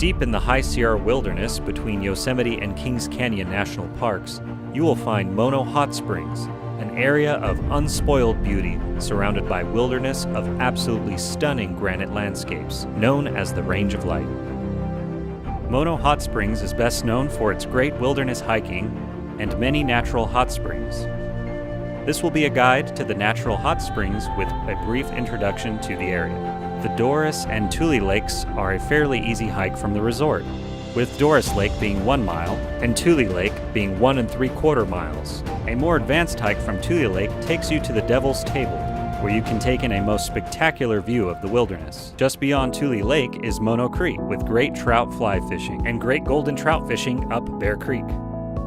Deep in the High Sierra Wilderness between Yosemite and Kings Canyon National Parks, you will find Mono Hot Springs, an area of unspoiled beauty surrounded by wilderness of absolutely stunning granite landscapes, known as the Range of Light. Mono Hot Springs is best known for its great wilderness hiking and many natural hot springs. This will be a guide to the natural hot springs with a brief introduction to the area. The Doris and Tule Lakes are a fairly easy hike from the resort, with Doris Lake being 1 mile and Tule Lake being 1 3/4 miles. A more advanced hike from Tule Lake takes you to the Devil's Table, where you can take in a most spectacular view of the wilderness. Just beyond Tule Lake is Mono Creek, with great trout fly fishing and great golden trout fishing up Bear Creek.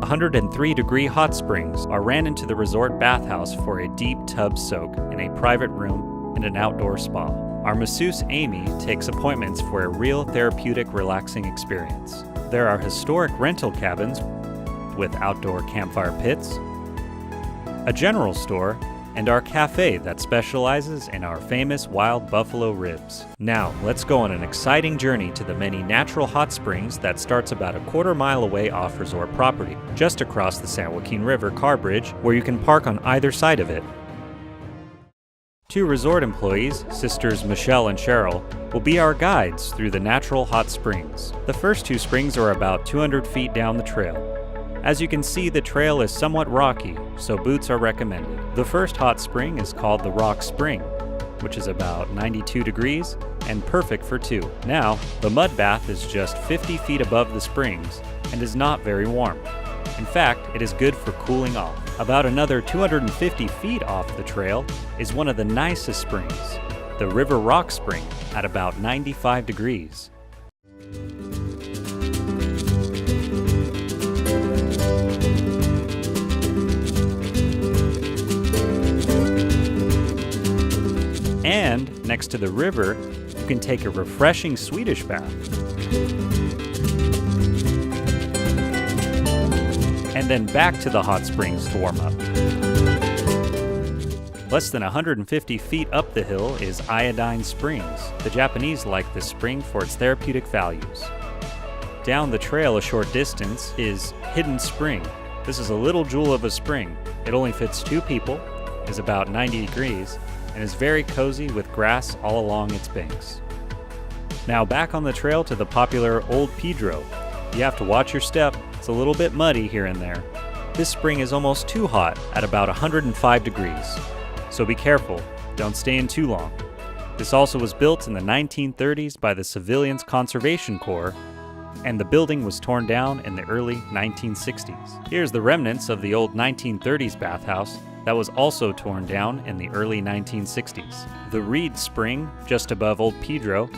103-degree hot springs are ran into the resort bathhouse for a deep tub soak in a private room and an outdoor spa. Our masseuse Amy takes appointments for a real therapeutic, relaxing experience. There are historic rental cabins with outdoor campfire pits, a general store, and our cafe that specializes in our famous wild buffalo ribs. Now, let's go on an exciting journey to the many natural hot springs that starts about a 1/4 mile away off resort property, just across the San Joaquin River car bridge, where you can park on either side of it. 2 resort employees, sisters Michelle and Cheryl, will be our guides through the natural hot springs. The first 2 springs are about 200 feet down the trail. As you can see, the trail is somewhat rocky, so boots are recommended. The first hot spring is called the Rock Spring, which is about 92 degrees and perfect for 2. Now, the mud bath is just 50 feet above the springs and is not very warm. In fact, it is good for cooling off. About another 250 feet off the trail is one of the nicest springs, the River Rock Spring, at about 95 degrees. And next to the river, you can take a refreshing Swedish bath. And then back to the hot springs to warm up. Less than 150 feet up the hill is Iodine Springs. The Japanese like this spring for its therapeutic values. Down the trail a short distance is Hidden Spring. This is a little jewel of a spring. It only fits 2 people, is about 90 degrees, and is very cozy with grass all along its banks. Now back on the trail to the popular Old Pedro. You have to watch your step. It's a little bit muddy here and there. This spring is almost too hot at about 105 degrees, so be careful, don't stay in too long. This also was built in the 1930s by the Civilians Conservation Corps, and the building was torn down in the early 1960s. Here's the remnants of the old 1930s bathhouse that was also torn down in the early 1960s. The Reed Spring, just above Old Pedro,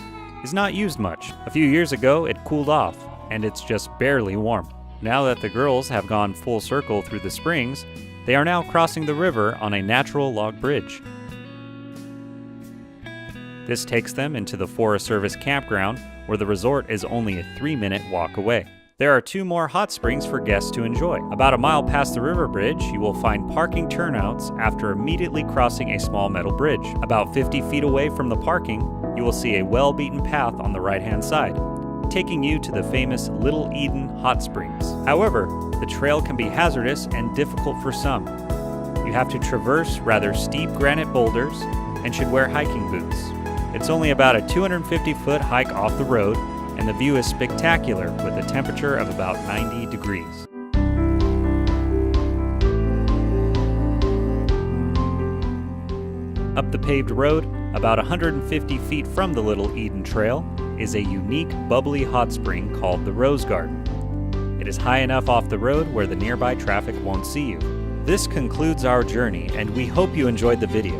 is not used much. A few years ago, it cooled off, and it's just barely warm. Now that the girls have gone full circle through the springs, they are now crossing the river on a natural log bridge. This takes them into the Forest Service campground, where the resort is only a 3-minute walk away. There are 2 more hot springs for guests to enjoy. About a mile past the river bridge, you will find parking turnouts after immediately crossing a small metal bridge. About 50 feet away from the parking, you will see a well-beaten path on the right-hand side, taking you to the famous Little Eden Hot Springs. However, the trail can be hazardous and difficult for some. You have to traverse rather steep granite boulders and should wear hiking boots. It's only about a 250-foot hike off the road, and the view is spectacular with a temperature of about 90 degrees. Up the paved road, about 150 feet from the Little Eden Trail, is a unique bubbly hot spring called the Rose Garden. It is high enough off the road where the nearby traffic won't see you. This concludes our journey, and we hope you enjoyed the video.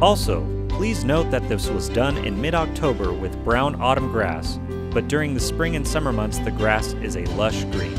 Also, please note that this was done in mid-October with brown autumn grass, but during the spring and summer months the grass is a lush green.